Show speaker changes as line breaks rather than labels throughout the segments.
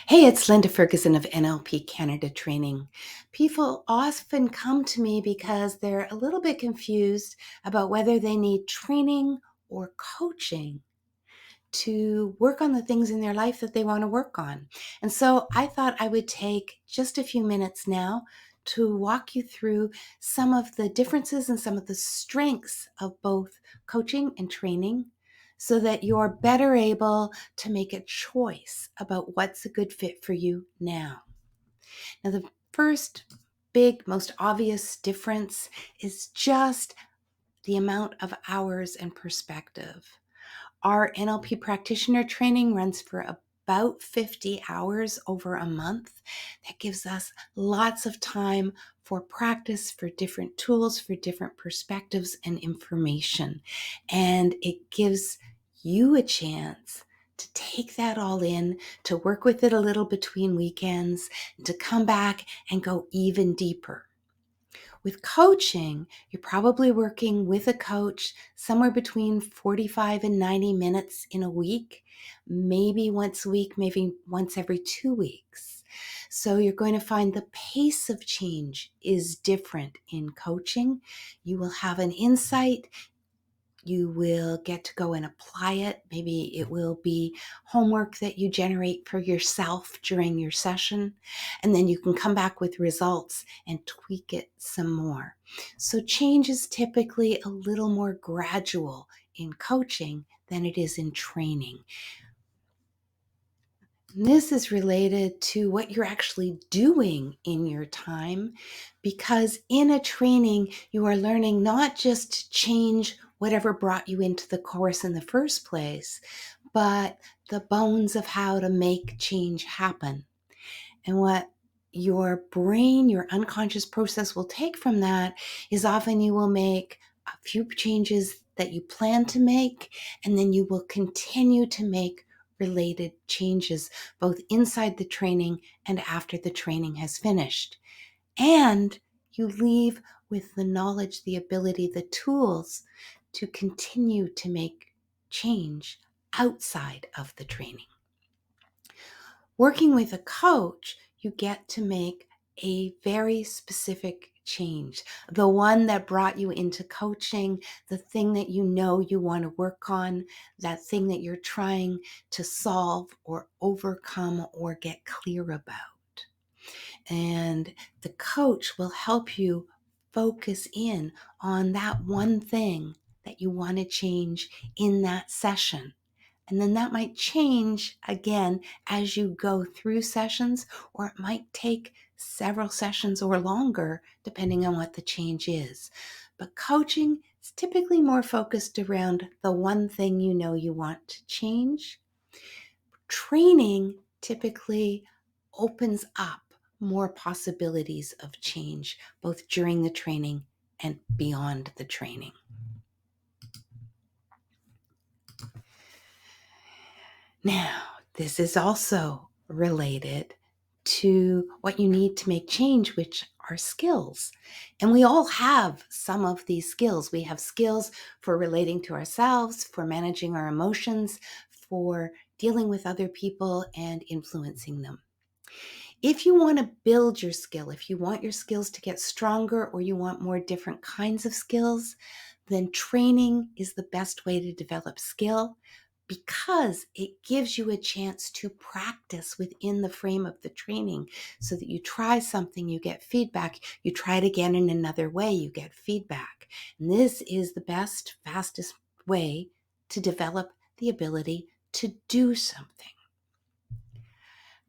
Hey, it's Linda Ferguson of NLP Canada Training. People often come to me because they're a little bit confused about whether they need training or coaching to work on the things in their life that they want to work on. And so I thought I would take just a few minutes now to walk you through some of the differences and some of the strengths of both coaching and training so that you're better able to make a choice about what's a good fit for you now. Now, the first big, most obvious difference is just the amount of hours and perspective. Our NLP practitioner training runs for about 50 hours over a month. That gives us lots of time for practice, for different tools, for different perspectives and information. And it gives you a chance to take that all in, to work with it a little between weekends, to come back and go even deeper. With coaching, you're probably working with a coach somewhere between 45 and 90 minutes in a week, maybe once a week, maybe once every 2 weeks. So you're going to find the pace of change is different in coaching. You will have an insight. You will get to go and apply it. Maybe it will be homework that you generate for yourself during your session, and then you can come back with results and tweak it some more. So change is typically a little more gradual in coaching than it is in training. This is related to what you're actually doing in your time, because in a training, you are learning not just to change whatever brought you into the course in the first place, but the bones of how to make change happen. And what your brain, your unconscious process will take from that is often you will make a few changes that you plan to make, and then you will continue to make related changes, both inside the training and after the training has finished. And you leave with the knowledge, the ability, the tools to continue to make change outside of the training. Working with a coach, you get to make a very specific change. The one that brought you into coaching, the thing that you know you want to work on, that thing that you're trying to solve or overcome or get clear about. And the coach will help you focus in on that one thing that you want to change in that session. And then that might change again as you go through sessions, or it might take several sessions or longer, depending on what the change is. But coaching is typically more focused around the one thing you know you want to change. Training typically opens up more possibilities of change, both during the training and beyond the training. Now, this is also related to what you need to make change, which are skills. And we all have some of these skills. We have skills for relating to ourselves, for managing our emotions, for dealing with other people and influencing them. If you want to build your skill, if you want your skills to get stronger, or you want more different kinds of skills, then training is the best way to develop skill, because it gives you a chance to practice within the frame of the training, so that you try something, you get feedback, you try it again in another way, you get feedback. And this is the best, fastest way to develop the ability to do something.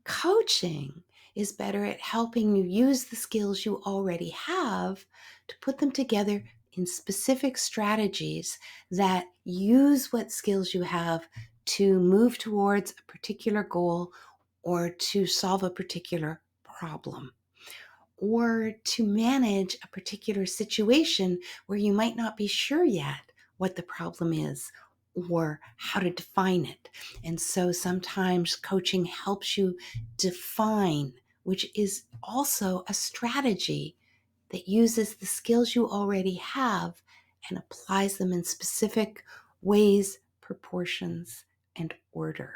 Coaching is better at helping you use the skills you already have to put them together in specific strategies that use what skills you have to move towards a particular goal, or to solve a particular problem, or to manage a particular situation where you might not be sure yet what the problem is or how to define it. And so sometimes coaching helps you define, which is also a strategy that uses the skills you already have and applies them in specific ways, proportions, and order.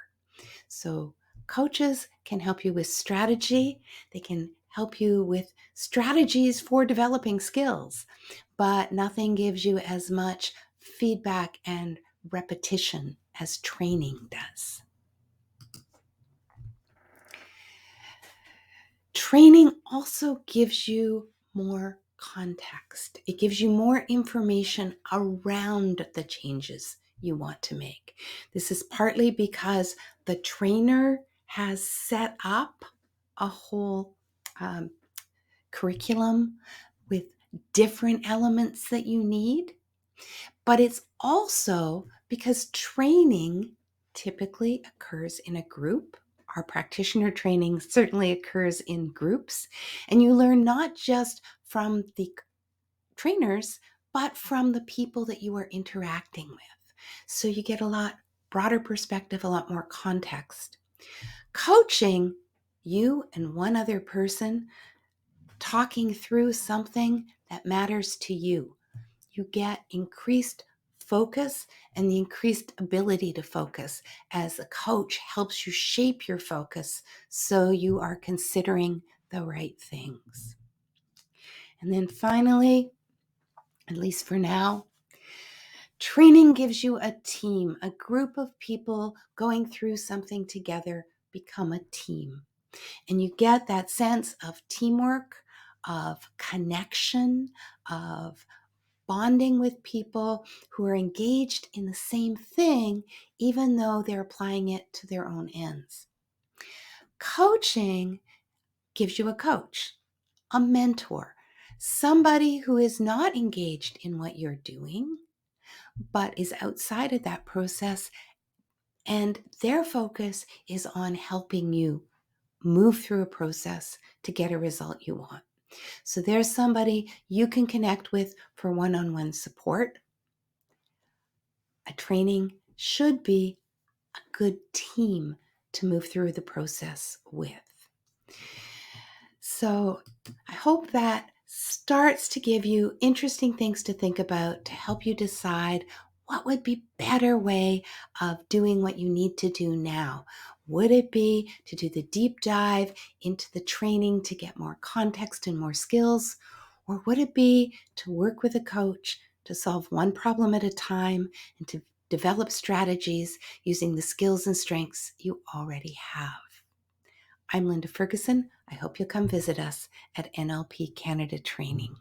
So Coaches can help you with strategy. They can help you with strategies for developing skills, but nothing gives you as much feedback and repetition as training does. Training also gives you more context. It gives you more information around the changes you want to make. This is partly because the trainer has set up a whole curriculum with different elements that you need, but it's also because training typically occurs in a group. Our practitioner training certainly occurs in groups, and you learn not just from the trainers, but from the people that you are interacting with. So you get a lot broader perspective, a lot more context. Coaching, you and one other person talking through something that matters to you. You get increased focus and the increased ability to focus as a coach helps you shape your focus so you are considering the right things. And then finally, at least for now, training gives you a team, a group of people going through something together, become a team. And you get that sense of teamwork, of connection, of bonding with people who are engaged in the same thing, even though they're applying it to their own ends. Coaching gives you a coach, a mentor, somebody who is not engaged in what you're doing, but is outside of that process, and their focus is on helping you move through a process to get a result you want. So there's somebody you can connect with for one-on-one support. A training should be a good team to move through the process with. So I hope that starts to give you interesting things to think about to help you decide what would be a better way of doing what you need to do now. Would it be to do the deep dive into the training to get more context and more skills? Or would it be to work with a coach to solve one problem at a time and to develop strategies using the skills and strengths you already have? I'm Linda Ferguson. I hope you'll come visit us at NLP Canada Training.